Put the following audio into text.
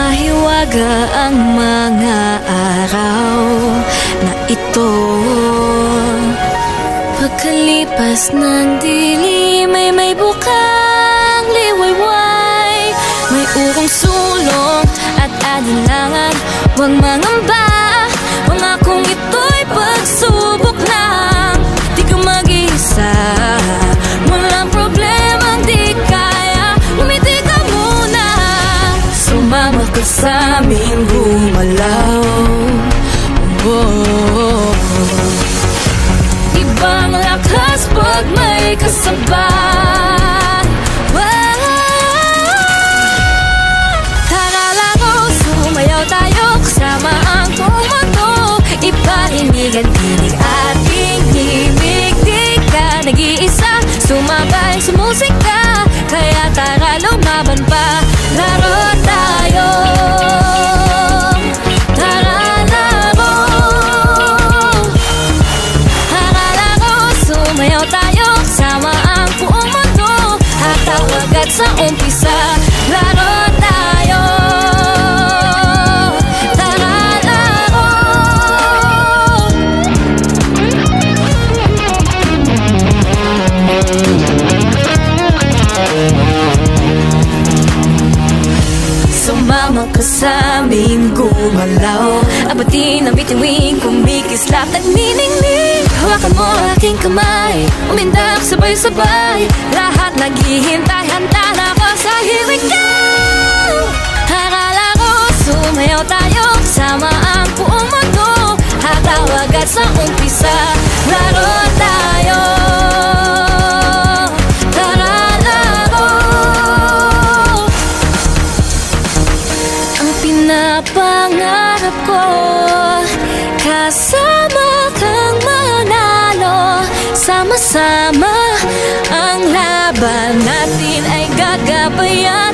mahiwaga ang mga araw na ito. Pagkalipas ng dilim ay may bukang liwayway, may urong sulong at alinlangan. Huwag mangamba, pangakong ito'y pagsubok lang. Di ka mag-iisa, walang problemang di kaya. Umiti ka muna, sumama ka sa aming gumalaw. Ibang lakas pag may kasabay. Tara laro, sumayaw tayo kasama ang buong mundo. Iparinig ang tinig ating himig. Di ka nag-iisa, sumabay sa musika. Kaya tara lumaban pa, laro tayo. Sumayaw tayo, sama ang buong mundo. Hatawag at sa umpisa, laro tayo. Tara laro. Sumama ka sa aming gumalaw. Abatin ang bituin, kumikislap, nagniningning. Hawakan mo aking kamay, umindak sabay-sabay. Lahat naghihintay, handa na ako sa here we go. Tara laro, sumayaw tayo, sama ang buong mundo. Hatawag at sa umpisa, laro tayo. Tara laro. Ang pinapangarap ko, kasama kang manalo. Sama-sama ang laban natin ay gagabayan.